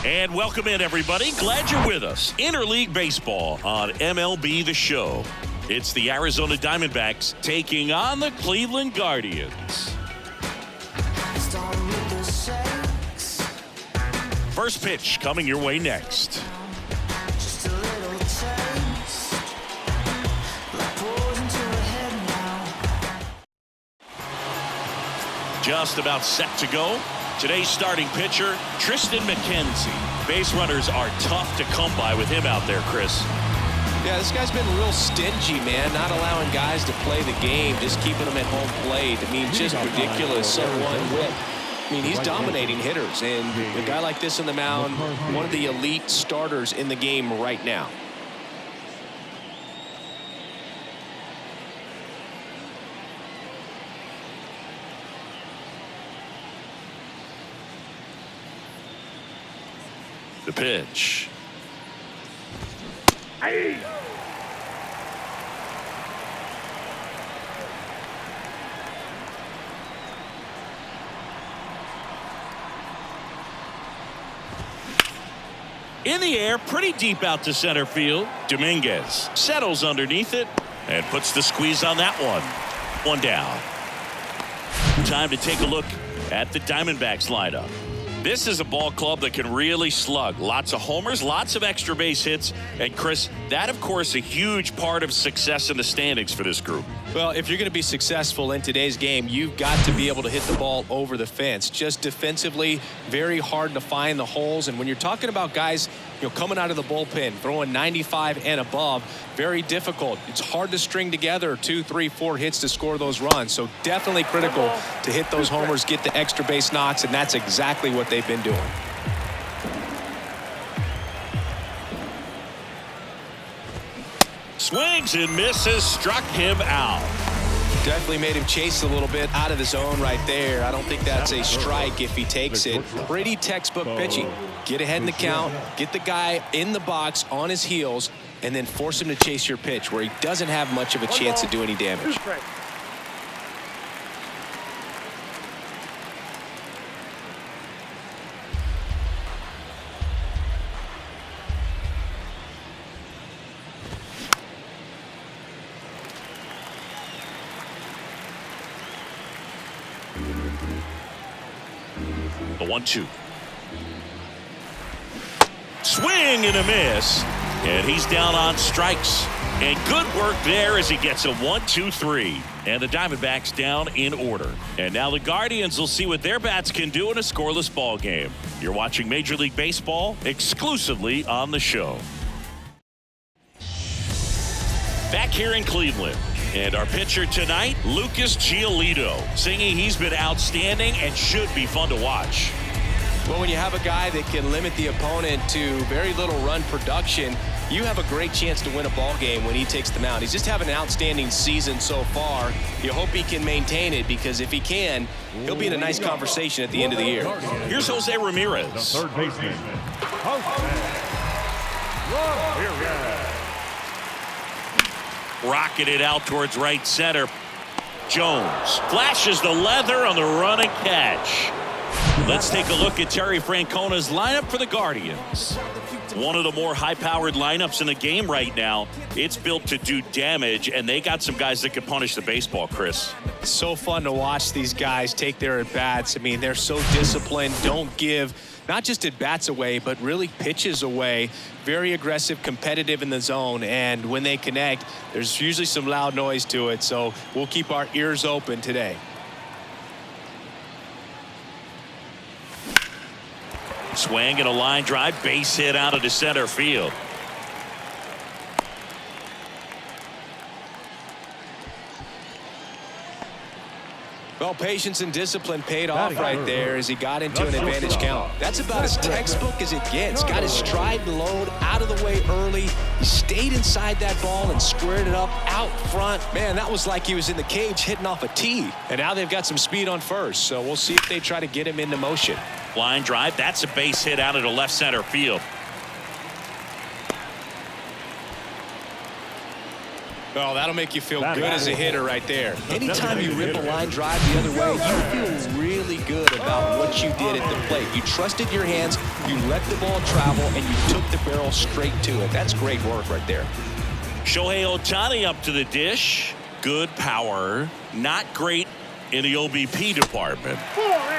And welcome in, everybody. Glad you're with us. Interleague Baseball on MLB The Show. It's the Arizona Diamondbacks taking on the Cleveland Guardians. First pitch coming your way next. Just about set to go. Today's starting pitcher, Tristan McKenzie. Base runners are tough to come by with him out there, Chris. Yeah, this guy's been real stingy, man, not allowing guys to play the game, just keeping them at home plate. I mean, just ridiculous. He's dominating hitters, and a guy like this in the mound, one of the elite starters in the game right now. The pitch. Hey. In the air, pretty deep out to center field. Dominguez settles underneath it and puts the squeeze on that one. One down. Time to take a look at the Diamondbacks lineup. This is a ball club that can really slug. Lots of homers, lots of extra base hits. And Chris, that of course a huge part of success in the standings for this group. Well, if you're going to be successful in today's game, you've got to be able to hit the ball over the fence. Just defensively, very hard to find the holes. And when you're talking about guys, coming out of the bullpen, throwing 95 and above, very difficult. It's hard to string together 2, 3, 4 hits to score those runs. So definitely critical to hit those homers, get the extra base knocks, and that's exactly what they've been doing. Swings and misses, struck him out. Definitely made him chase a little bit out of the zone right there. I don't think that's a strike if he takes it. Pretty textbook pitching. Get ahead in the count, get the guy in the box on his heels, and then force him to chase your pitch where he doesn't have much of a chance to do any damage. The 1-2. Swing and a miss. And he's down on strikes. And good work there as he gets a 1-2-3. And the Diamondbacks down in order. And now the Guardians will see what their bats can do in a scoreless ball game. You're watching Major League Baseball exclusively on the show. Back here in Cleveland. And our pitcher tonight, Lucas Giolito, singing he's been outstanding and should be fun to watch. Well, when you have a guy that can limit the opponent to very little run production, you have a great chance to win a ball game when he takes the mound. He's just having an outstanding season so far. You hope he can maintain it, because if he can, he'll be in a nice conversation at the end of the year. Here's Jose Ramirez. The third baseman, Ramirez. Rocketed out towards right center. Jones flashes the leather on the run and catch. Let's take a look at Terry Francona's lineup for the Guardians. One of the more high-powered lineups in the game right now. It's built to do damage, and they got some guys that can punish the baseball, Chris. It's so fun to watch these guys take their at-bats. I mean, they're so disciplined, don't give not just at-bats away, but really pitches away. Very aggressive, competitive in the zone, and when they connect, there's usually some loud noise to it, so we'll keep our ears open today. Swing and a line drive, base hit out into center field. Well, patience and discipline paid off right there as he got into an advantage count. That's about as textbook as it gets. Got his stride and load out of the way early. He stayed inside that ball and squared it up out front. Man, that was like he was in the cage hitting off a tee. And now they've got some speed on first, so we'll see if they try to get him into motion. Line drive, that's a base hit out into left center field. Oh, that'll make you feel good as a hitter right there. Anytime you rip a line drive the other way, you feel really good about what you did at the plate. You trusted your hands, you You let the ball travel, and you took the barrel straight to it. That's great work right there. Shohei Ohtani up to the dish. Good power. Not great in the OBP department.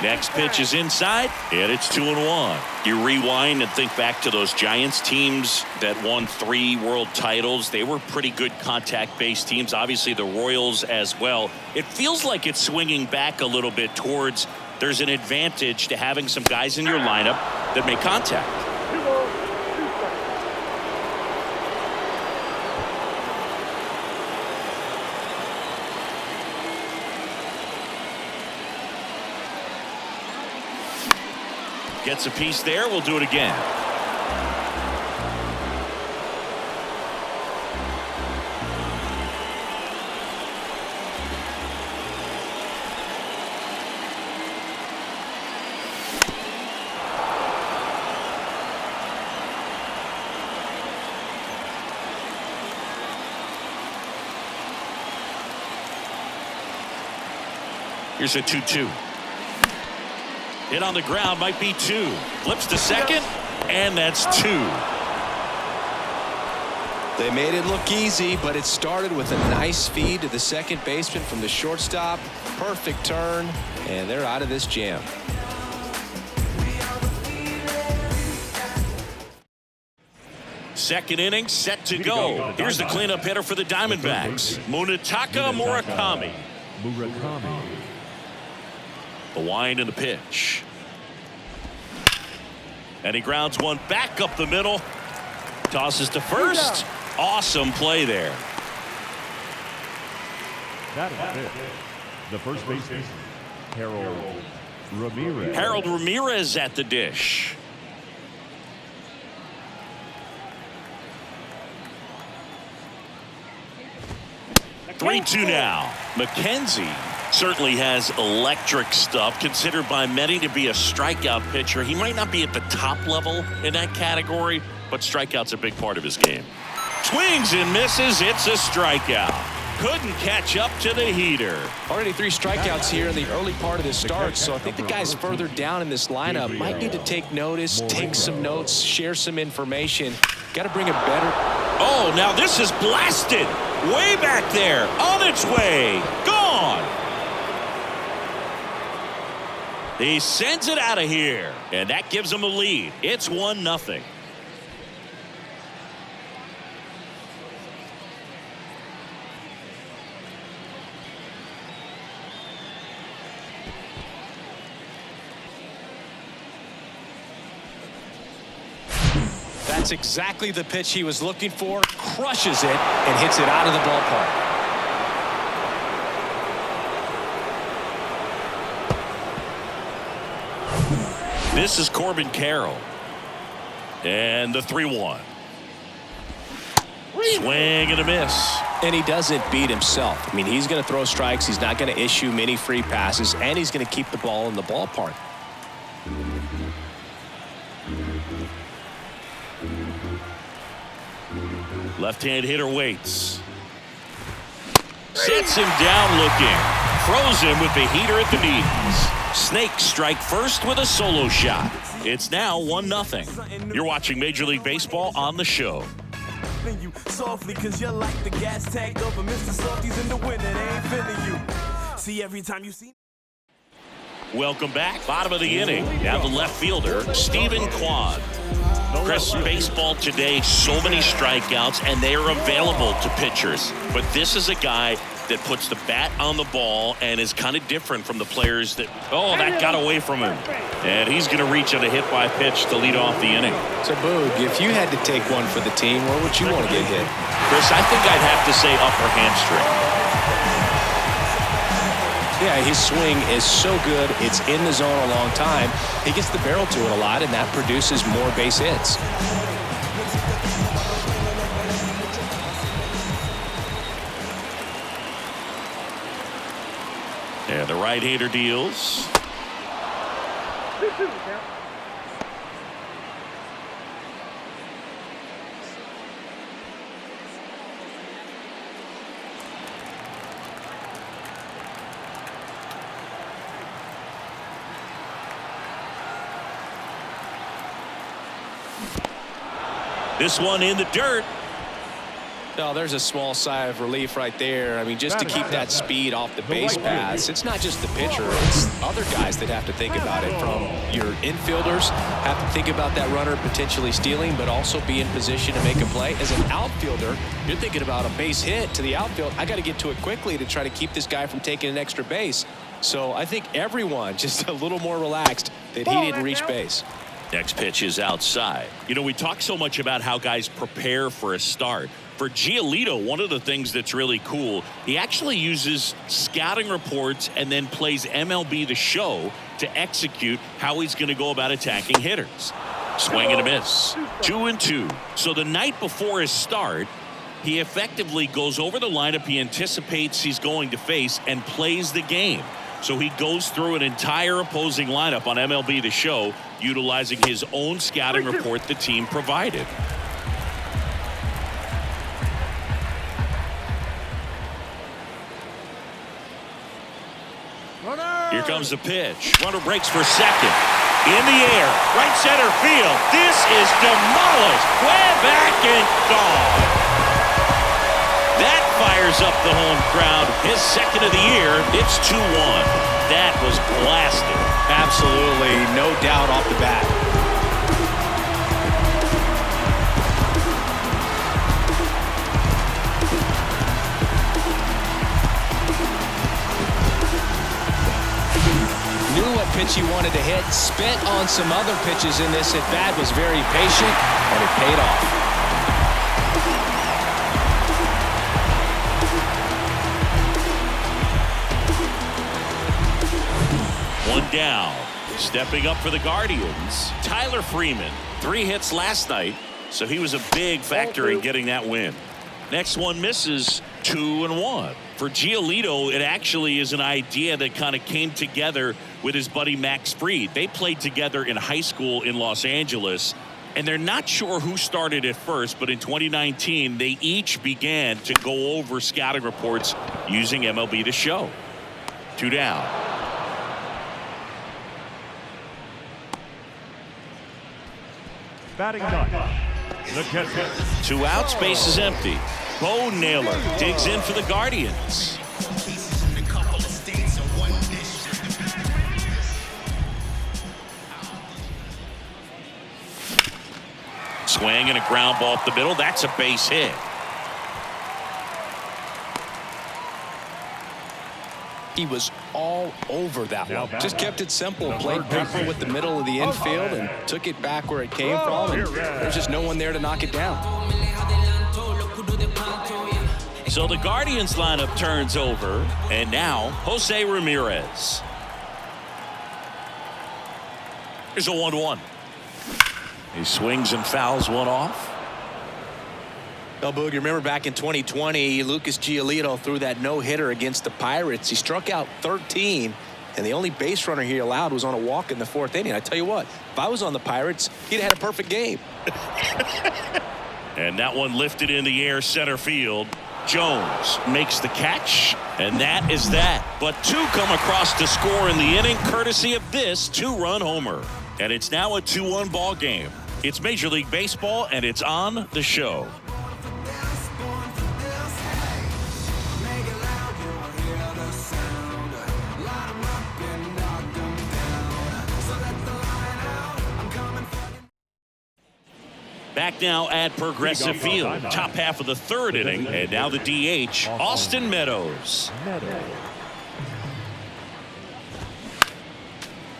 Next pitch is inside, and it's 2-1. You rewind and think back to those Giants teams that won 3 world titles. They were pretty good contact-based teams. Obviously, the Royals as well. It feels like it's swinging back a little bit towards there's an advantage to having some guys in your lineup that make contact. Gets a piece there. We'll do it again. Here's a 2-2. Hit on the ground, might be 2. Flips to second, and that's 2. They made it look easy, but it started with a nice feed to the second baseman from the shortstop. Perfect turn, and they're out of this jam. Second inning set to go. Here's the cleanup hitter for the Diamondbacks, Munetaka Murakami. The wind and the pitch. And he grounds one back up the middle. Tosses to first. Awesome play there. That is it. The first baseman, Harold Ramirez. Harold Ramirez at the dish. Three-two now. McKenzie certainly has electric stuff, considered by many to be a strikeout pitcher. He might not be at the top level in that category, but strikeout's a big part of his game. Swings and misses. It's a strikeout. Couldn't catch up to the heater. Already 3 strikeouts here in the early part of this start, so I think the guys further down in this lineup might need to take notice, take some notes, share some information. Got to bring a better... Oh, now this is blasted. Way back there. On its way. Gone. He sends it out of here, and that gives him a lead. It's 1-0. That's exactly the pitch he was looking for. Crushes it and hits it out of the ballpark. This is Corbin Carroll. And the 3-1. Swing and a miss. And he doesn't beat himself. I mean, he's going to throw strikes. He's not going to issue many free passes, and he's going to keep the ball in the ballpark. Left-hand hitter waits. Sets him down looking. Throws him with the heater at the knees. Snakes strike first with a solo shot. It's now 1-0. You're watching Major League Baseball on the show. You softly cause you're like the gas tank over Mr. Softies in the winter. They ain't feeling you. See, every time you see. Welcome back. Bottom of the inning. Now the left fielder, Stephen Kwan. Chris, baseball today, so many strikeouts, and they are available to pitchers. But this is a guy that puts the bat on the ball and is kind of different from the players that, oh, that got away from him. And he's going to reach on a hit by pitch to lead off the inning. So, Boog, if you had to take one for the team, where would you want to get hit? Chris, I think I'd have to say upper hamstring. Yeah, his swing is so good. It's in the zone a long time. He gets the barrel to it a lot, and that produces more base hits. And the right-hander deals. This one in the dirt. No, there's a small sigh of relief right there. I mean, just to keep that speed off the base paths. It's not just the pitcher. It's other guys that have to think about it. From your infielders have to think about that runner potentially stealing, but also be in position to make a play. As an outfielder, you're thinking about a base hit to the outfield. I got to get to it quickly to try to keep this guy from taking an extra base. So I think everyone just a little more relaxed that he didn't reach base. Next pitch is outside. You know, we talk so much about how guys prepare for a start. For Giolito, one of the things that's really cool, he actually uses scouting reports and then plays MLB The Show to execute how he's going to go about attacking hitters. Swing and a miss. 2-2. So the night before his start, he effectively goes over the lineup he anticipates he's going to face and plays the game. So he goes through an entire opposing lineup on MLB The Show, utilizing his own scouting report the team provided. Here comes the pitch. Runner breaks for second. In the air. Right center field. This is demolished. Way back and gone. That fires up the home crowd. His second of the year. It's 2-1. That was blasted. Absolutely. No doubt off the bat. Knew what pitch he wanted to hit, spent on some other pitches in this at bat, was very patient, and it paid off. One down. Stepping up for the Guardians, Tyler Freeman. 3 hits last night, so he was a big factor in getting that win. Next one misses. 2-1. For Giolito, it actually is an idea that kind of came together with his buddy Max Fried. They played together in high school in Los Angeles, and they're not sure who started it first, but in 2019, they each began to go over scouting reports using MLB The Show. 2 down. Batting nine. The catcher. 2 outs, base is empty. Bo Naylor digs in for the Guardians. Swing and a ground ball up the middle. That's a base hit. He was all over that one. Just kept it simple. Played pepper with the middle of the infield and took it back where it came from. And there's just no one there to knock it down. So the Guardians lineup turns over, and now Jose Ramirez. Here's a 1-1. He swings and fouls one off. Well, Boog, you remember back in 2020, Lucas Giolito threw that no-hitter against the Pirates. He struck out 13, and the only base runner he allowed was on a walk in the 4th inning. I tell you what, if I was on the Pirates, he'd have had a perfect game. And that one lifted in the air center field. Jones makes the catch, and that is that. But 2 come across to score in the inning, courtesy of this 2-run homer. And it's now a 2-1 ball game. It's Major League Baseball, and it's on the show. Back now at Progressive Field. Top half of the 3rd inning. And now the DH, Austin Meadows.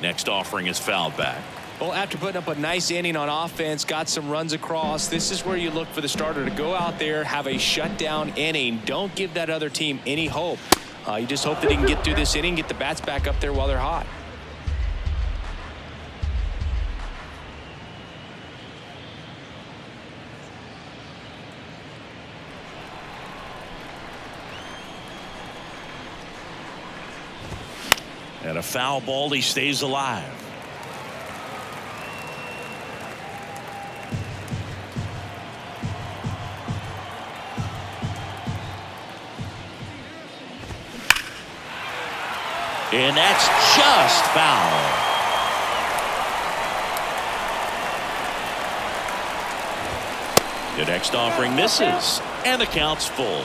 Next offering is fouled back. Well, after putting up a nice inning on offense, got some runs across, this is where you look for the starter to go out there, have a shutdown inning. Don't give that other team any hope. You just hope that he can get through this inning, get the bats back up there while they're hot. And a foul ball, he stays alive. And that's just foul. The next offering misses, and the count's full.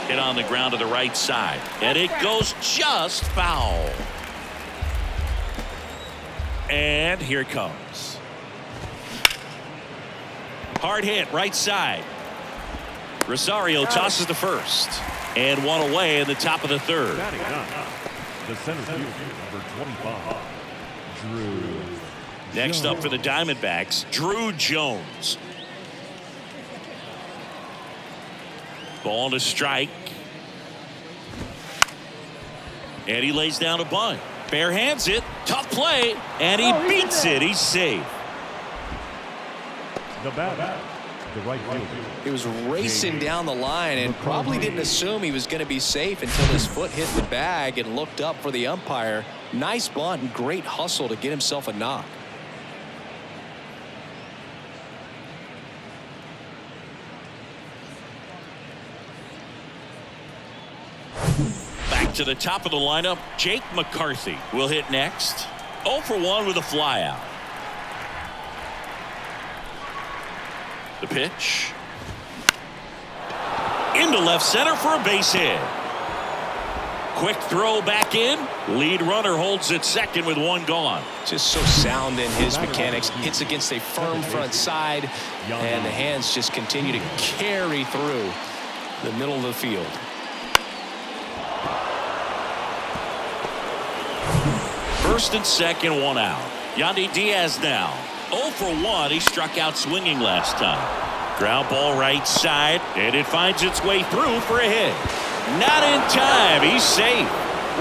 Hit on the ground to the right side, and it goes just foul. And here it comes. Hard hit, right side. Rosario tosses to first, and one away in the top of the third. Batting ninth, the center fielder, number 25, Drew. Next up for the Diamondbacks, Drew Jones. Ball to strike. And he lays down a bunt. Bare hands it. Tough play. And he beats it. He's safe. The batter, the right fielder. He was racing down the line and probably didn't assume he was going to be safe until his foot hit the bag and looked up for the umpire. Nice bunt and great hustle to get himself a knock. Back to the top of the lineup, Jake McCarthy will hit next. 0 for 1 with a flyout. The pitch. Into left center for a base hit. Quick throw back in. Lead runner holds at second with one gone. Just so sound in his mechanics. Hits against a firm front side, and the hands just continue to carry through the middle of the field. First and second, one out. Yandy Diaz now. 0 for 1. He struck out swinging last time. Ground ball right side, and it finds its way through for a hit. Not in time. He's safe.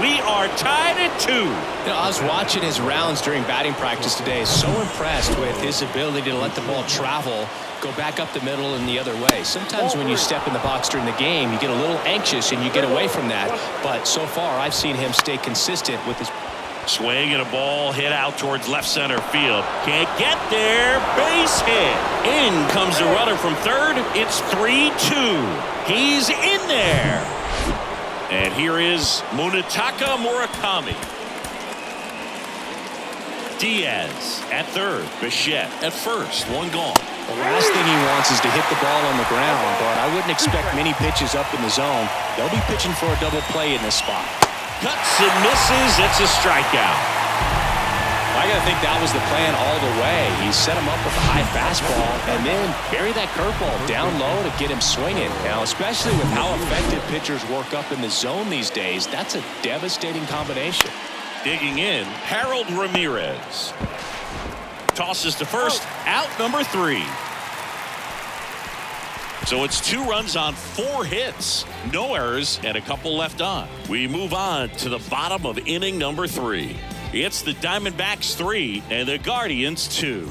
We are tied at 2. You know, I was watching his rounds during batting practice today. So impressed with his ability to let the ball travel, go back up the middle and the other way. Sometimes when you step in the box during the game, you get a little anxious and you get away from that. But so far, I've seen him stay consistent with his swing and a ball hit out towards left center field. Can't get there. Base hit. In comes the runner from third. It's 3-2. He's in there. And here is Munetaka Murakami. Diaz at third. Bichette at first. One gone. The last thing he wants is to hit the ball on the ground, but I wouldn't expect many pitches up in the zone. They'll be pitching for a double play in this spot. Cuts and misses. It's a strikeout. I got to think that was the plan all the way. He set him up with a high fastball and then bury that curveball down low to get him swinging. Now, especially with how effective pitchers work up in the zone these days, that's a devastating combination. Digging in, Harold Ramirez. Tosses to first, out number 3. So it's 2 runs on 4 hits. No errors and a couple left on. We move on to the bottom of inning number 3. It's the Diamondbacks 3 and the Guardians 2.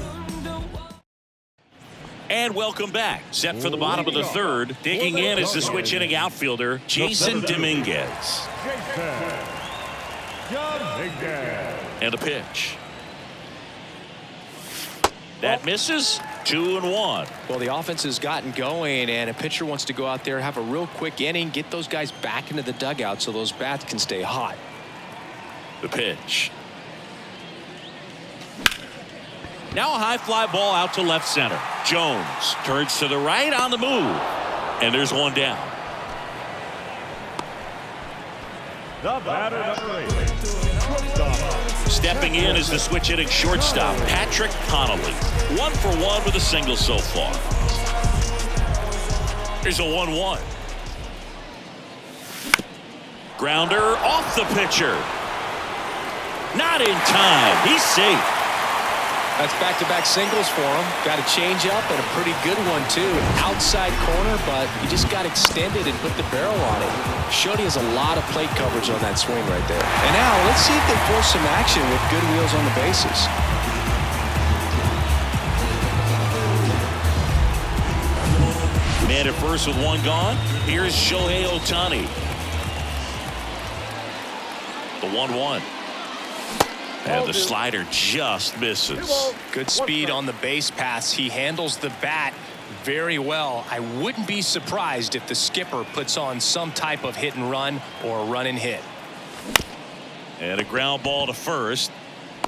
And welcome back. Set for the bottom of the third. Digging in is the switch hitting outfielder, Jason Dominguez. And the pitch. That misses. 2-1. Well, the offense has gotten going, and a pitcher wants to go out there, have a real quick inning, get those guys back into the dugout so those bats can stay hot. The pitch. Now a high fly ball out to left center. Jones turns to the right on the move. And there's one down. The batter, number 8. Shortstop. Stepping in is the switch hitting shortstop, Patrick Connolly. 1 for 1 with a single so far. Here's a 1-1. Grounder off the pitcher. Not in time. He's safe. That's back-to-back singles for him. Got a change-up and a pretty good one, too. Outside corner, but he just got extended and put the barrel on it. Showed he has a lot of plate coverage on that swing right there. And now, let's see if they force some action with good wheels on the bases. Man at first with one gone. Here's Shohei Ohtani. The 1-1. And the slider just misses. Good speed on the base pass. He handles the bat very well. I wouldn't be surprised if the skipper puts on some type of hit and run or run and hit. And a ground ball to first.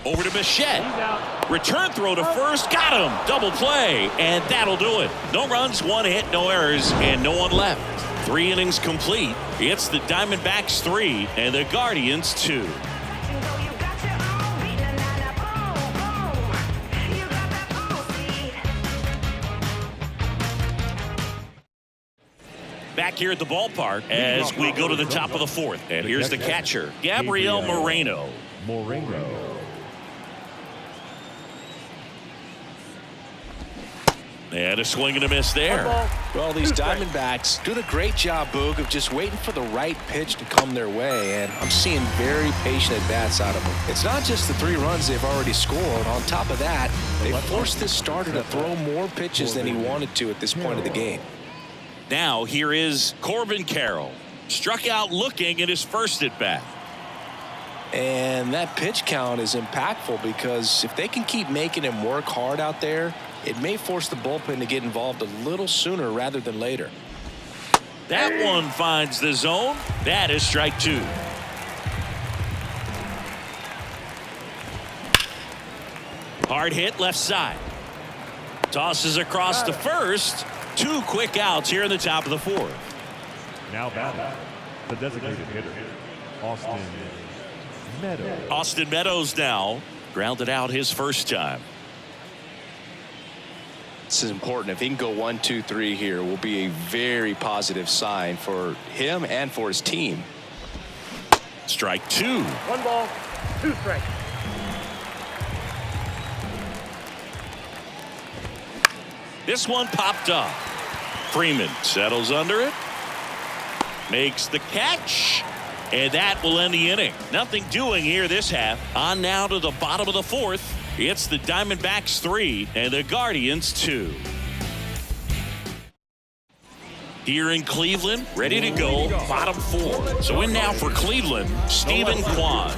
Over to Bichette. Return throw to first. Got him. Double play. And that'll do it. No runs, 1 hit, no errors, and no one left. 3 innings complete. It's the Diamondbacks 3 and the Guardians 2. Back here at the ballpark as we go to the top of the 4th. And here's the catcher, Gabriel Moreno. And a swing and a miss there. Well, these Diamondbacks doing a great job, Boog, of just waiting for the right pitch to come their way. And I'm seeing very patient at-bats out of them. It's not just the 3 runs they've already scored. On top of that, they forced this starter to throw more pitches than he wanted to at this point of the game. Now here is Corbin Carroll. Struck out looking at his first at-bat. And that pitch count is impactful because if they can keep making him work hard out there, it may force the bullpen to get involved a little sooner rather than later. That one finds the zone. That is strike 2. Hard hit left side. Tosses across to first. 2 quick outs here in the top of the 4th. Now batting, the designated hitter, Austin Meadows. Austin Meadows now grounded out his first time. This is important. If he can go 1, 2, 3 here, will be a very positive sign for him and for his team. Strike 2. 1 ball, 2 strikes. This one popped up. Freeman settles under it. Makes the catch. And that will end the inning. Nothing doing here this half. On now to the bottom of the 4th. It's the Diamondbacks 3 and the Guardians 2. Here in Cleveland, ready to go, bottom 4. So in now for Cleveland, Stephen Kwan.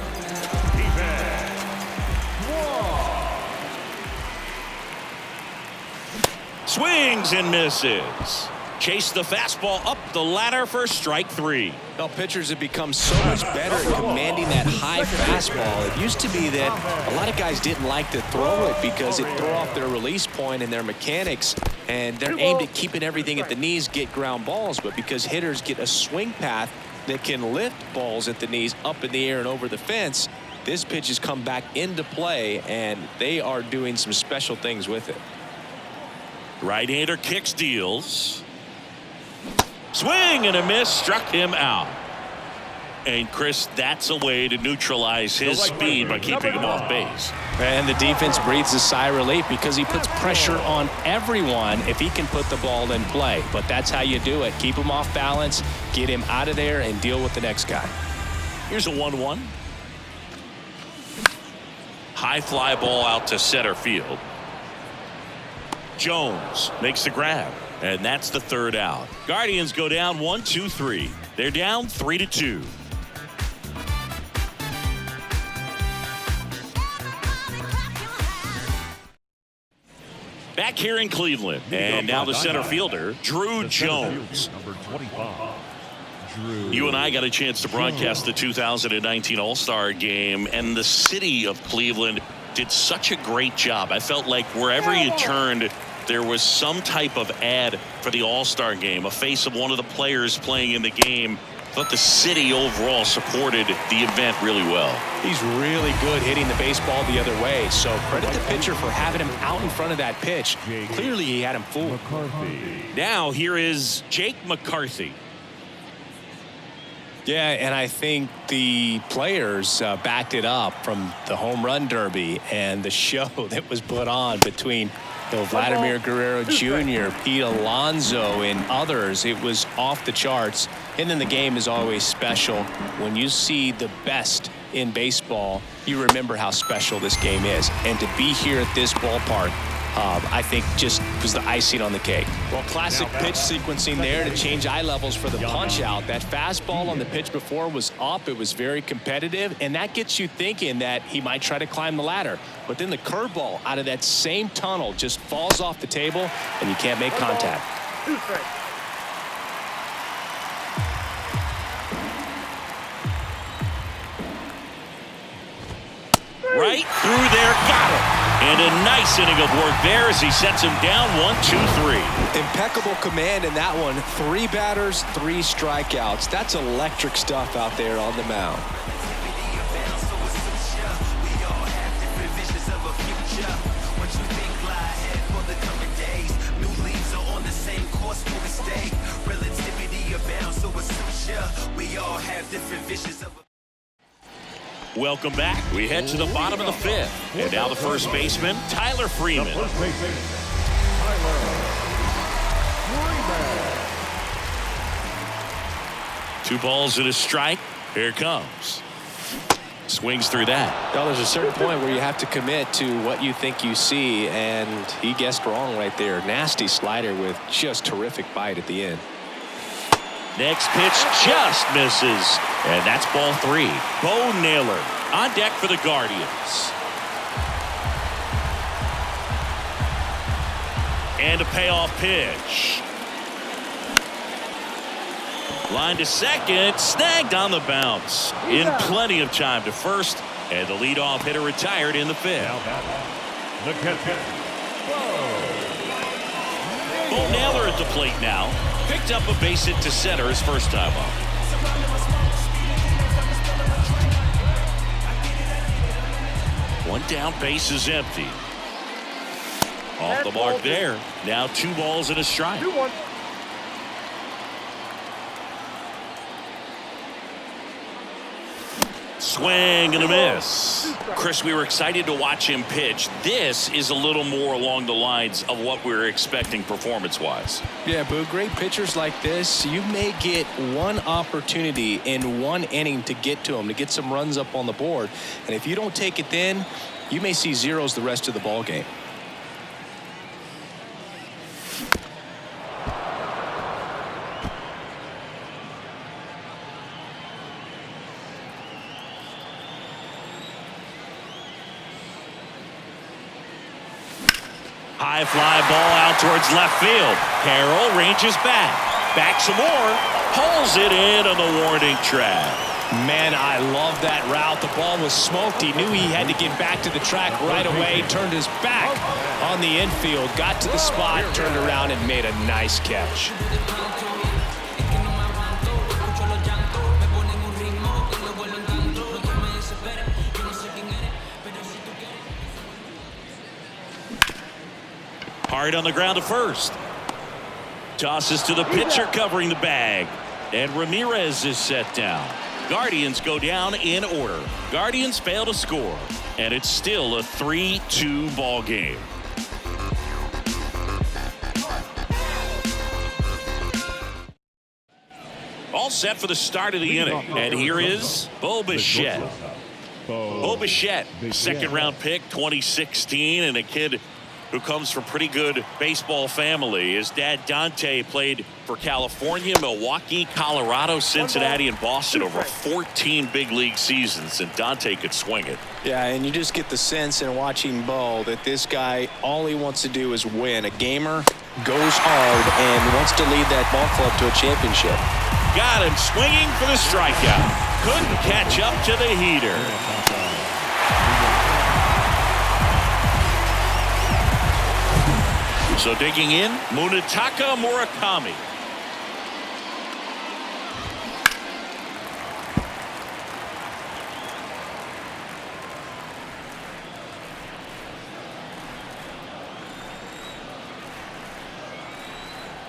Swings and misses. Chase the fastball up the ladder for strike 3. Well, pitchers have become so much better at commanding that high fastball. It used to be that a lot of guys didn't like to throw it because it threw off their release point and their mechanics, and they're aimed at keeping everything at the knees, get ground balls. But because hitters get a swing path that can lift balls at the knees up in the air and over the fence, this pitch has come back into play, and they are doing some special things with it. Right-hander kicks, deals. Swing and a miss, struck him out. And Chris, that's a way to neutralize his speed by keeping him off base. And the defense breathes a sigh of relief because he puts pressure on everyone if he can put the ball in play. But that's how you do it. Keep him off balance, get him out of there, and deal with the next guy. Here's a 1-1. High fly ball out to center field. Jones makes the grab. And that's the 3rd out. Guardians go down 1, 2, 3. They're down 3-2. Back here in Cleveland. And now the center fielder, Drew Jones. Number 25. You and I got a chance to broadcast the 2019 All-Star Game, and the city of Cleveland did such a great job. I felt like wherever you turned, there was some type of ad for the All-Star Game, a face of one of the players playing in the game. I thought the city overall supported the event really well. He's really good hitting the baseball the other way, so credit the pitcher for having him out in front of that pitch. Clearly he had him fooled. Now here is Jake McCarthy. Yeah, and I think the players backed it up from the home run derby and the show that was put on between Vladimir Guerrero Jr., Pete Alonso, and others. It was off the charts. And then the game is always special. When you see the best in baseball, you remember how special this game is. And to be here at this ballpark, I think just was the icing on the cake. Well, classic pitch sequencing there to change eye levels for the punch out. That fastball on the pitch before was up. It was very competitive, and that gets you thinking that he might try to climb the ladder. But then the curveball out of that same tunnel just falls off the table, and you can't make contact. 2 strikes. right through there, got him. And a nice inning of work there as he sets him down 1-2-3. Impeccable command in that one. 3 batters, 3 strikeouts. That's electric stuff out there on the mound. Welcome back. We head to the bottom of the 5th. And now the first baseman, Tyler Freeman. The first baseman, Tyler Freeman. 2 balls and a strike. Here it comes. Swings through that. Well, there's a certain point where you have to commit to what you think you see, and he guessed wrong right there. Nasty slider with just terrific bite at the end. Next pitch just misses. And that's ball 3. Bo Naylor on deck for the Guardians. And a payoff pitch. Line to second, snagged on the bounce. In plenty of time to first, and the leadoff hitter retired in the 5th. The catcher, Bo Naylor at the plate now. Picked up a base hit to center his first time up. One down, base is empty. Off the mark there. Now 2 balls and a strike. 2-1. Swing and a miss. Chris, we were excited to watch him pitch. This is a little more along the lines of what we were expecting performance-wise. Yeah, Boo, great pitchers like this, you may get one opportunity in one inning to get to them, to get some runs up on the board. And if you don't take it then, you may see zeros the rest of the ball game. High fly ball out towards left field. Carroll ranges back. Back some more. Pulls it in on the warning track. Man, I love that route. The ball was smoked. He knew he had to get back to the track right away. Turned his back on the infield. Got to the spot, turned around, and made a nice catch. Hard on the ground to first. Tosses to the pitcher covering the bag. And Ramirez is set down. Guardians go down in order. Guardians fail to score. And it's still a 3-2 ball game. All set for the start of the inning. And here is Bo Bichette. Bo Bichette, second round pick, 2016, and a kid who comes from pretty good baseball family. His dad, Dante, played for California, Milwaukee, Colorado, Cincinnati, and Boston over 14 big league seasons, and Dante could swing it. Yeah, and you just get the sense in watching Bo that this guy, all he wants to do is win. A gamer, goes hard, and wants to lead that ball club to a championship. Got him swinging for the strikeout. Couldn't catch up to the heater. So digging in, Munetaka Murakami.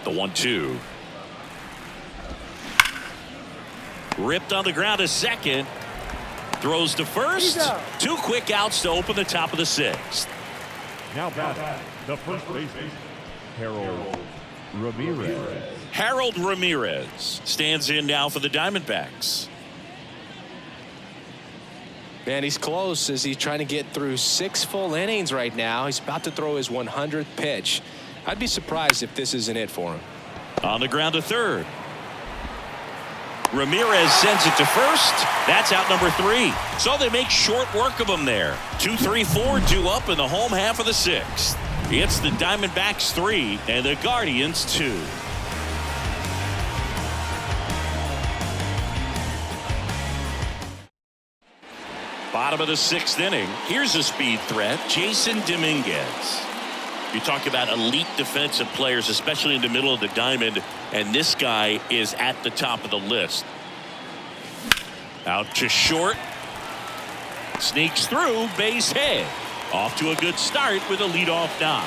The 1-2. Ripped on the ground to second. Throws to first. 2 quick outs to open the top of the 6th. now batting, the first baseman, Harold Ramirez. Harold Ramirez stands in now for the Diamondbacks. And he's close as he's trying to get through 6 full innings right now. He's about to throw his 100th pitch. I'd be surprised if this isn't it for him. On the ground to third. Ramirez sends it to first. That's out number 3. So they make short work of him there. 2, 3, 4 due up in the home half of the 6th. It's the Diamondbacks 3 and the Guardians 2. Bottom of the 6th inning. Here's a speed threat, Jason Dominguez. You talk about elite defensive players, especially in the middle of the diamond, and this guy is at the top of the list. Out to short. Sneaks through, base hit. Off to a good start with a leadoff nod.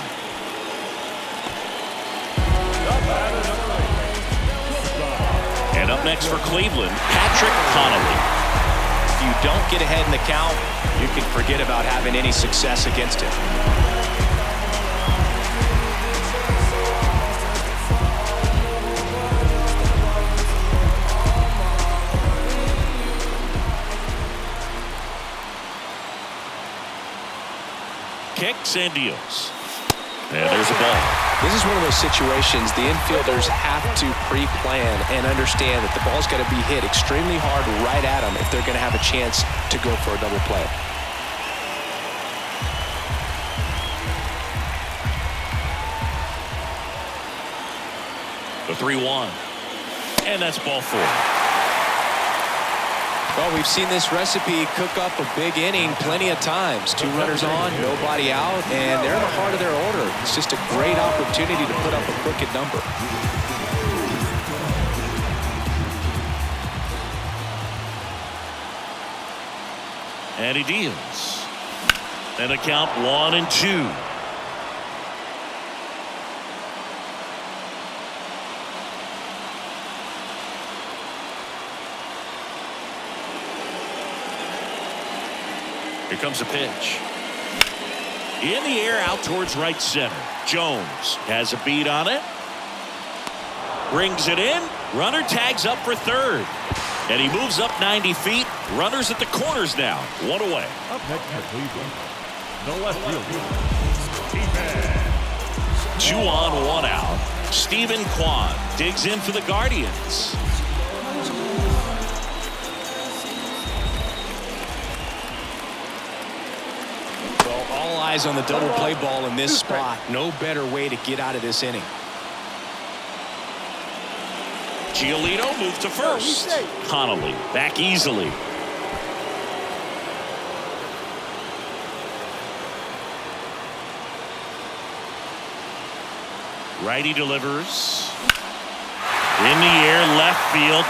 And up next for Cleveland, Patrick Connolly. If you don't get ahead in the count, you can forget about having any success against it. Kicks and deals. And there's a ball. This is one of those situations the infielders have to pre-plan and understand that the ball's got to be hit extremely hard right at them if they're going to have a chance to go for a double play. The 3-1. And that's ball 4. Well, we've seen this recipe cook up a big inning plenty of times. 2 runners on, nobody out, and they're in the heart of their order. It's just a great opportunity to put up a crooked number. And he deals. And a count 1-2. Here comes a pitch. In the air out towards right center. Jones has a beat on it. Brings it in. Runner tags up for third. And he moves up 90 feet. Runners at the corners now. 1 away. Up next for Cleveland, the left fielder, 2 on, 1 out. Stephen Kwan digs in for the Guardians. Well, all eyes on the double play ball in this spot. No better way to get out of this inning. Giolito moved to first. Connolly back easily. Righty delivers. In the air, left field.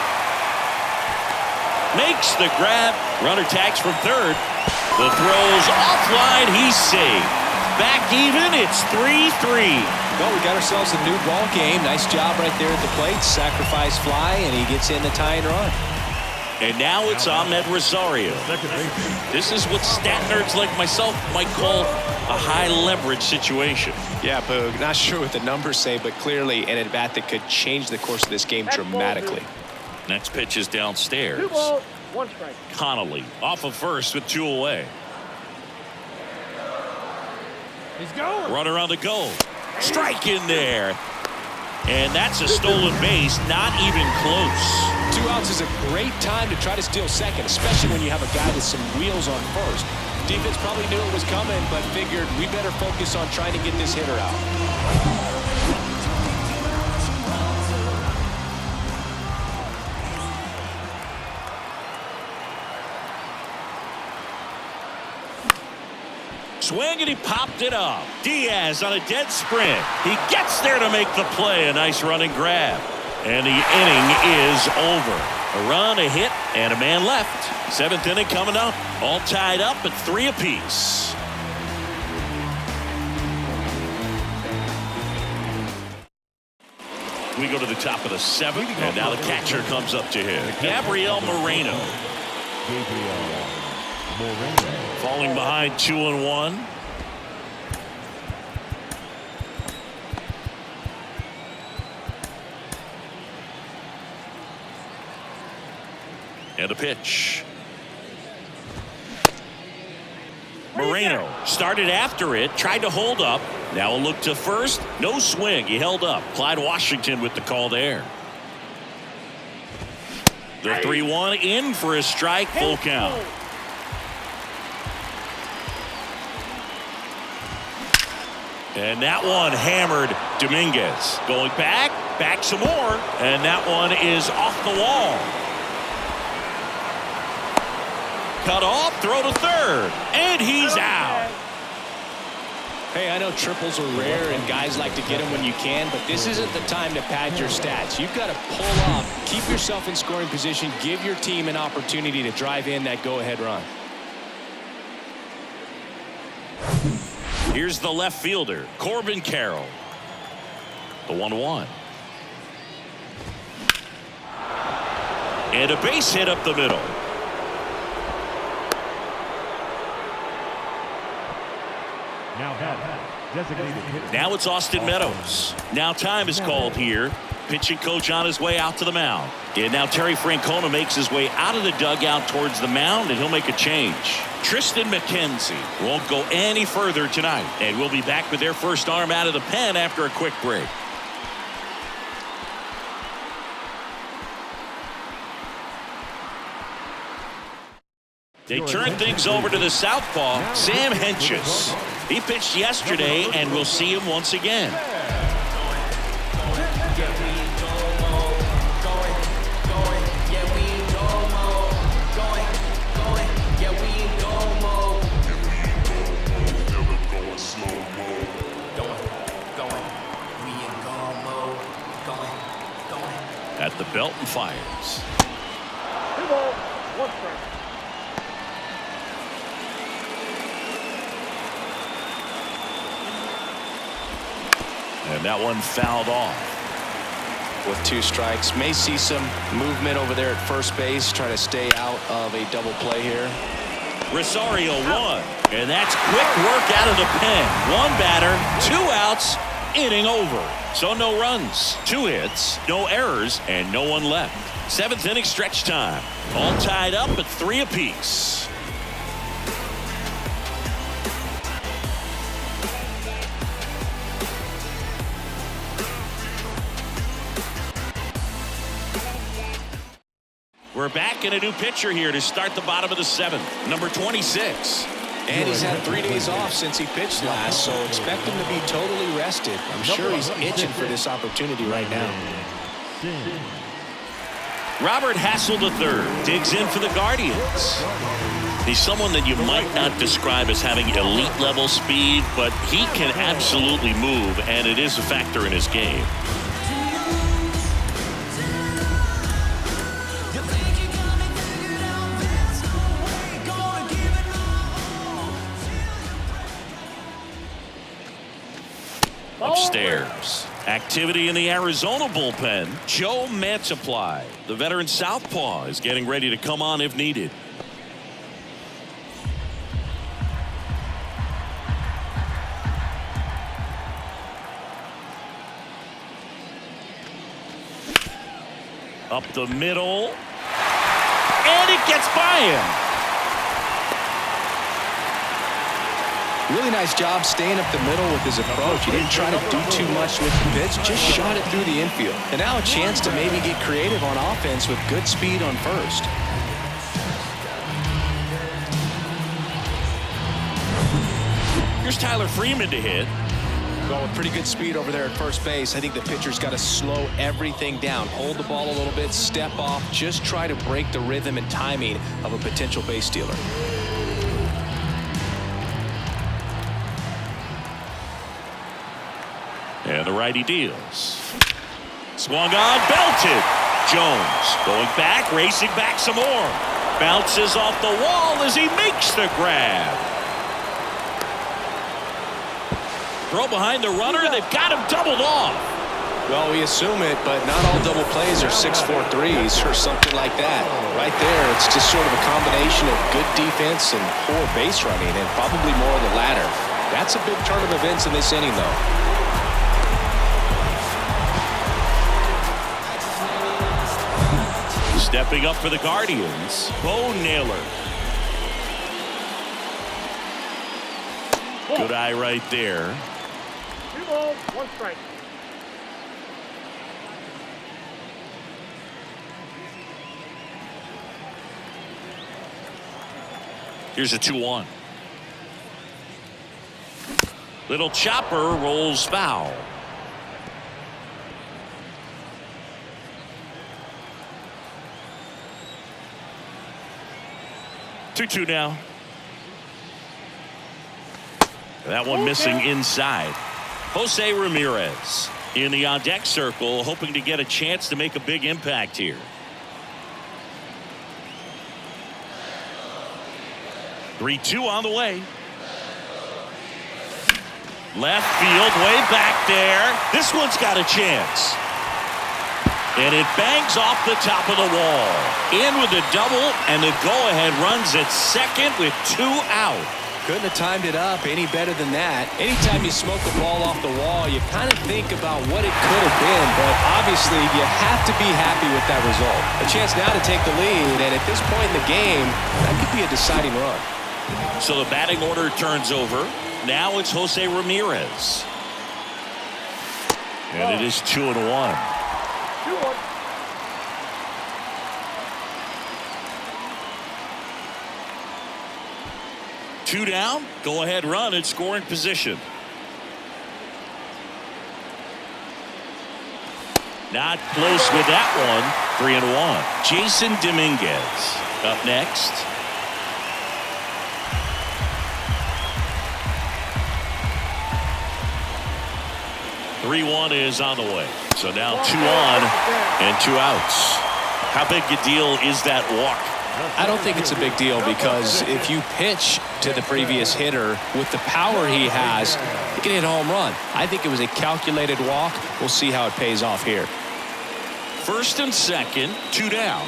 Makes the grab. Runner tags from third. The throw's offline. He's safe. Back even. It's 3-3. Well, we got ourselves a new ball game. Nice job right there at the plate. Sacrifice fly, and he gets in the tying run. And now it's Ahmed Rosario. This is what stat nerds like myself might call a high leverage situation. Yeah, Boog. Not sure what the numbers say, but clearly an at-bat that could change the course of this game dramatically. Next pitch is downstairs. 2 balls, 1 strike. Connolly off of first with 2 away. He's going. Runner on the go. Strike in there. And that's a stolen base, not even close. 2 outs is a great time to try to steal second, especially when you have a guy with some wheels on first. Defense probably knew it was coming, but figured we better focus on trying to get this hitter out. Swing, and he popped it up. Diaz on a dead sprint. He gets there to make the play. A nice running grab. And the inning is over. A run, a hit, and a man left. 7th inning coming up. All tied up at 3 apiece. We go to the top of the 7th, and now the catcher comes up to him. Gabriel Moreno. Falling behind 2-1. And a pitch. Moreno started after it, tried to hold up. Now a look to first. No swing. He held up. Clyde Washington with the call there. The 3-1 in for a strike. Full count. And that one hammered Dominguez. Going back some more. And that one is off the wall. Cut off, throw to third, and he's out. Hey, I know triples are rare and guys like to get them when you can, but this isn't the time to pad your stats. You've got to pull up, keep yourself in scoring position, give your team an opportunity to drive in that go-ahead run. Here's the left fielder, Corbin Carroll. The 1-1. And a base hit up the middle. Now it's Austin Meadows. Now time is called here. Pitching coach on his way out to the mound. And now Terry Francona makes his way out of the dugout towards the mound, and he'll make a change. Tristan McKenzie won't go any further tonight, and we'll be back with their first arm out of the pen after a quick break. They turn things over to the southpaw, Sam Hentges. He pitched yesterday, and we'll see him once again. At the belt and fires. 2 balls, 1 strike. And that one fouled off. With 2 strikes, may see some movement over there at first base, trying to stay out of a double play here. Rosario 1, and that's quick work out of the pen. 1 batter, 2 outs, inning over. So no runs, 2 hits, no errors, and no one left. 7th inning stretch time. All tied up at 3 apiece. We're back in a new pitcher here to start the bottom of the 7th. Number 26. And he's had 3 days off since he pitched last, so expect him to be totally rested. I'm sure he's itching for this opportunity right now. Robert Hassel III digs in for the Guardians. He's someone that you might not describe as having elite level speed, but he can absolutely move, and it is a factor in his game. Upstairs. Activity in the Arizona bullpen. Joe Mantiply, the veteran southpaw, is getting ready to come on if needed. Up the middle. And it gets by him. Really nice job staying up the middle with his approach. He didn't try to do too much with the pitch, just shot it through the infield. And now a chance to maybe get creative on offense with good speed on first. Here's Tyler Freeman to hit. Well, with pretty good speed over there at first base, I think the pitcher's got to slow everything down. Hold the ball a little bit, step off, just try to break the rhythm and timing of a potential base stealer. And the righty deals. Swung on, belted. Jones going back, racing back some more. Bounces off the wall as he makes the grab. Throw behind the runner. They've got him doubled off. Well, we assume it, but not all double plays are 6-4 threes or something like that. Right there, it's just sort of a combination of good defense and poor base running, and probably more of the latter. That's a big turn of events in this inning, though. Stepping up for the Guardians, Bo Naylor. Good eye right there. 2 balls, 1 strike. Here's a 2-1. Little chopper rolls foul. 2-2 now. That one missing inside. Jose Ramirez in the on-deck circle, hoping to get a chance to make a big impact here. 3-2 on the way. Left field, way back there. This one's got a chance. And it bangs off the top of the wall. In with the double, and the go-ahead runs at second with 2 out. Couldn't have timed it up any better than that. Anytime you smoke the ball off the wall, you kind of think about what it could have been, but obviously you have to be happy with that result. A chance now to take the lead, and at this point in the game, that could be a deciding run. So the batting order turns over. Now it's Jose Ramirez. And it is 2-1. 2-1. Two down, go ahead run in scoring position. Not close with that one. 3-1. Jason Dominguez up next. .3-1 is on the way. So now 2 on and 2 outs. How big a deal is that walk? I don't think it's a big deal because if you pitch to the previous hitter with the power he has, he can hit a home run. I think it was a calculated walk. We'll see how it pays off here. First and second, 2 down.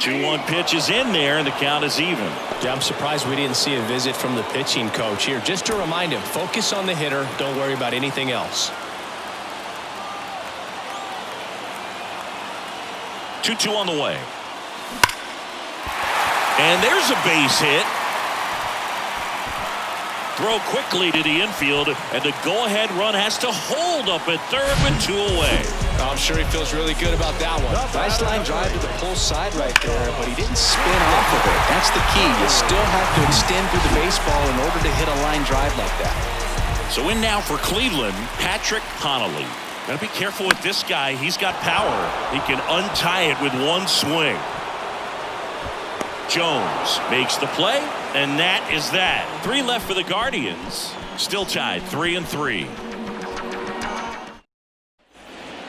2-1 pitch is in there, and the count is even. Yeah, I'm surprised we didn't see a visit from the pitching coach here. Just to remind him, focus on the hitter. Don't worry about anything else. 2-2 on the way. And there's a base hit. Throw quickly to the infield, and the go-ahead run has to hold up at third with 2 away. I'm sure he feels really good about that one. Nice line drive to the pull side right there, but he didn't spin off of it. That's the key. You still have to extend through the baseball in order to hit a line drive like that. So in now for Cleveland, Patrick Connolly. Got to be careful with this guy. He's got power. He can untie it with one swing. Jones makes the play, and that is that. 3 left for the Guardians. Still tied 3-3.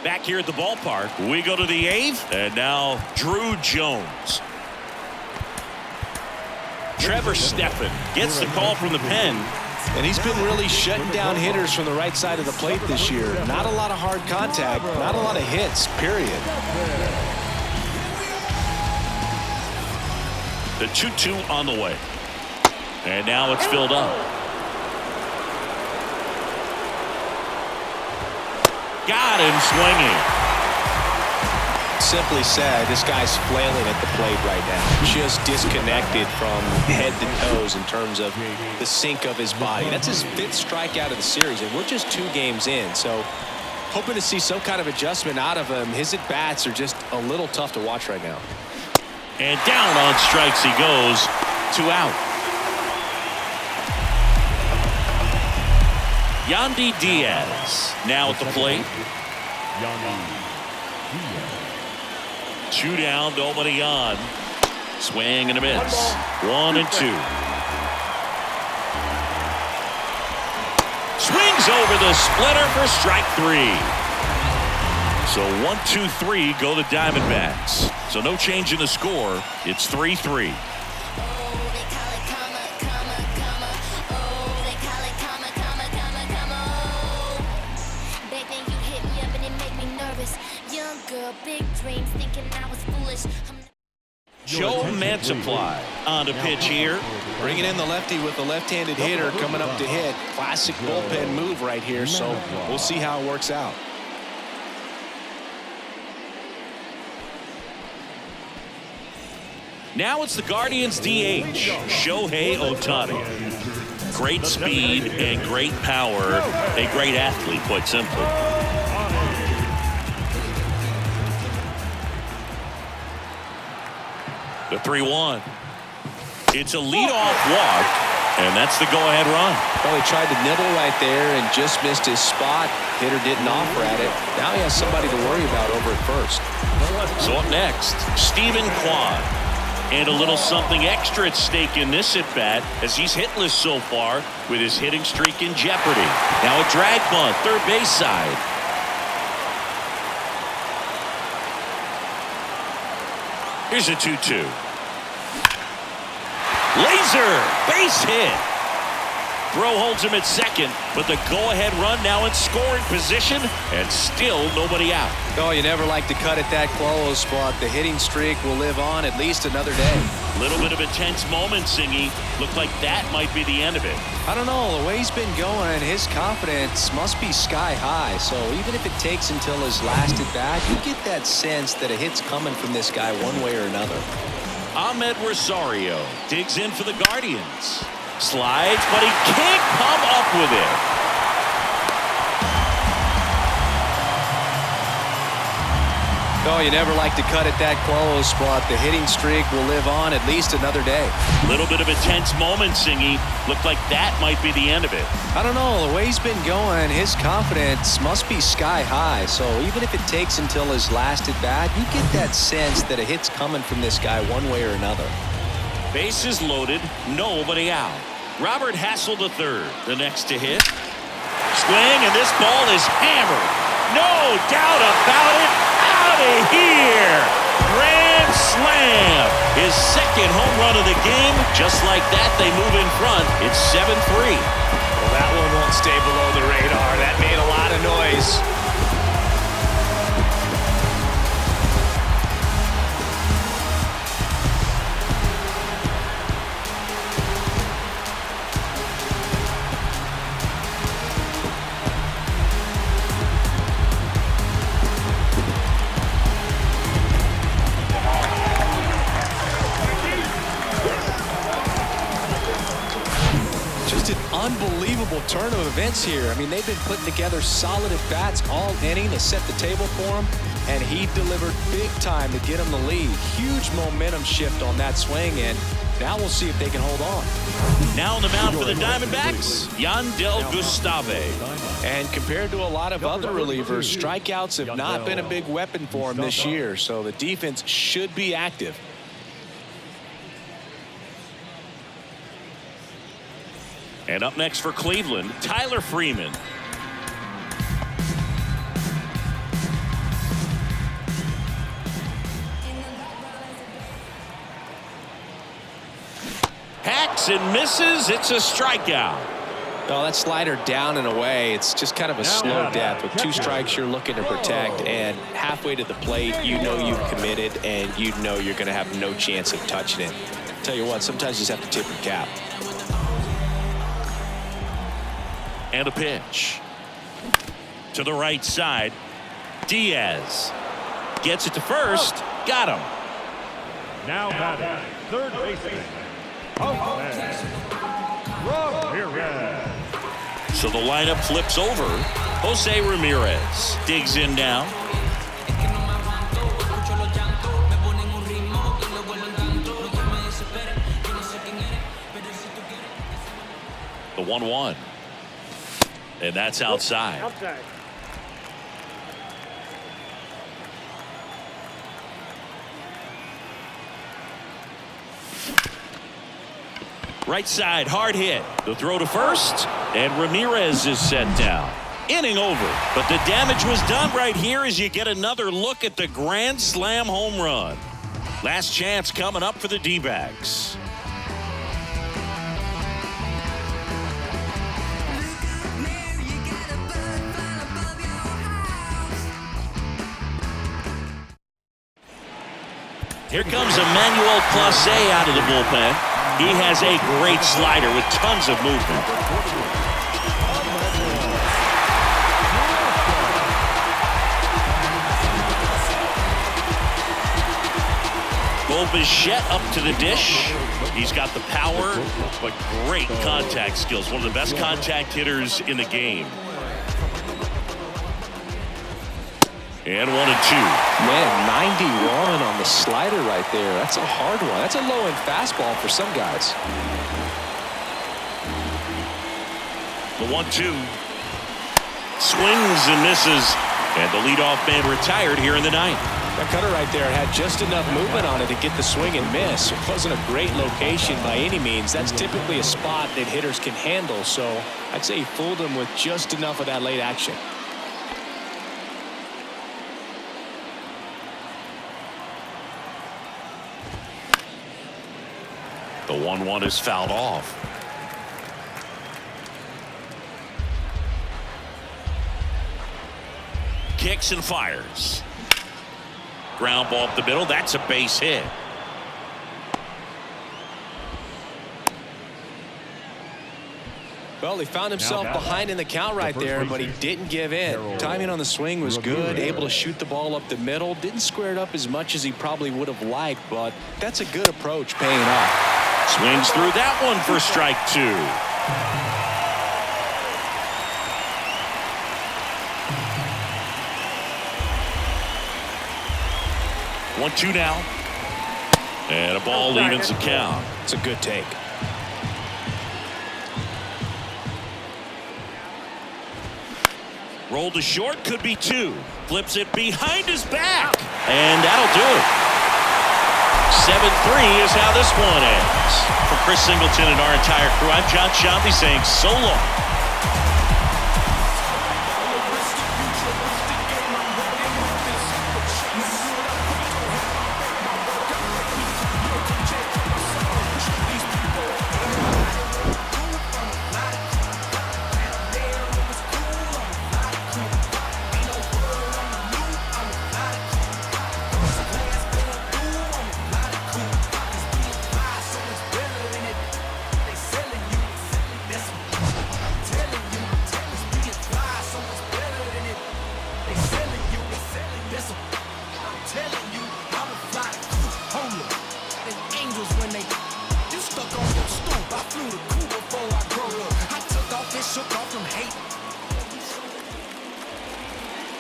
Back here at the ballpark, we go to the 8th, and now Drew Jones. Trevor Steffen gets the call from the pen. And he's been really shutting down hitters from the right side of the plate this year. Not a lot of hard contact, not a lot of hits, period. The 2-2 on the way. And now it's filled up. Got him swinging. Simply said, this guy's flailing at the plate right now. Just disconnected from head to toes in terms of the sink of his body. That's his 5th strikeout of the series, and we're just 2 games in. So hoping to see some kind of adjustment out of him. His at-bats are just a little tough to watch right now. And down on strikes he goes. 2 out. Yandy Diaz now at the plate. 2 down, nobody on. Swing and a miss. 1-2. Swings over the splitter for strike 3. So 1-2-3 go the Diamondbacks. So no change in the score. It's 3-3. Joe Mantiply on the pitch here. Bringing in the lefty with the left-handed hitter coming up to hit. Classic bullpen move right here, so we'll see how it works out. Now it's the Guardians DH, Shohei Ohtani. Great speed and great power. A great athlete, quite simply. The 3-1. It's a leadoff walk, and that's the go-ahead run. Well, he tried to nibble right there and just missed his spot. Hitter didn't offer at it. Now he has somebody to worry about over at first. So up next, Stephen Kwan. And a little something extra at stake in this at-bat as he's hitless so far with his hitting streak in jeopardy. Now a drag bunt, third base side. Here's a 2-2. Laser, base hit. Throw holds him at second, but the go-ahead run now in scoring position, and still nobody out. Oh, you never like to cut it that close, but the hitting streak will live on at least another day. Little bit of a tense moment, Singy. Looked like that might be the end of it. I don't know, the way he's been going, his confidence must be sky high. So even if it takes until his last at bat, you get that sense that a hit's coming from this guy one way or another. Ahmed Rosario digs in for the Guardians. Slides, but he can't come up with it. Oh, you never like to cut it that close, but the hitting streak will live on at least another day. Little bit of a tense moment, Singy. Looked like that might be the end of it. I don't know, the way he's been going, his confidence must be sky high. So even if it takes until his last at bat, you get that sense that a hit's coming from this guy one way or another. Bases loaded, nobody out. Robert Hassel III, the next to hit. Swing, and this ball is hammered. No doubt about it. Out of here. Grand slam. His second home run of the game. Just like that, they move in front. It's 7-3. Well, that one won't stay below the radar. That made a lot of noise. Unbelievable turn of events here. I mean, they've been putting together solid at-bats all inning to set the table for him, and he delivered big time to get him the lead. Huge momentum shift on that swing, and now we'll see if they can hold on. Now on the mound for the Diamondbacks, Yandel Gustave. And compared to a lot of other relievers, strikeouts have not been a big weapon for him this year, so the defense should be active. And up next for Cleveland, Tyler Freeman. Hacks and misses. It's a strikeout. Oh, that slider down and away. It's just kind of a slow death. With two strikes, you're looking to protect, and halfway to the plate, you know you've committed, and you know you're going to have no chance of touching it. Tell you what, sometimes you just have to tip your cap. And a pitch to the right side. Diaz gets it to first. Got him. Now batting, third baseman, Ramirez. So the lineup flips over. Jose Ramirez digs in now. The 1-1. And that's outside. Right side, hard hit. The throw to first, and Ramirez is set down. Inning over, but the damage was done right here as you get another look at the grand slam home run. Last chance coming up for the D-backs. Here comes Emmanuel Clase out of the bullpen. He has a great slider with tons of movement. Bo Bichette up to the dish. He's got the power, but great contact skills. One of the best contact hitters in the game. And 1-2. Man, 91 on the slider right there. That's a hard one. That's a low-end fastball for some guys. The 1-2. Swings and misses. And the leadoff man retired here in the ninth. That cutter right there had just enough movement on it to get the swing and miss. It wasn't a great location by any means. That's typically a spot that hitters can handle, so I'd say he fooled him with just enough of that late action. The 1-1 is fouled off. Kicks and fires. Ground ball up the middle. That's a base hit. Well, he found himself behind in the count right there, but he didn't give in. Timing on the swing was good, able to shoot the ball up the middle. Didn't square it up as much as he probably would have liked, but that's a good approach paying off. Swings through that one for strike 2. 1-2 now. And a ball evens the count. It's a good take. Rolled to short, could be 2. Flips it behind his back. And that'll do it. 7-3 is how this one ends. For Chris Singleton and our entire crew, I'm John Shambi saying so long.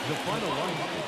The final line.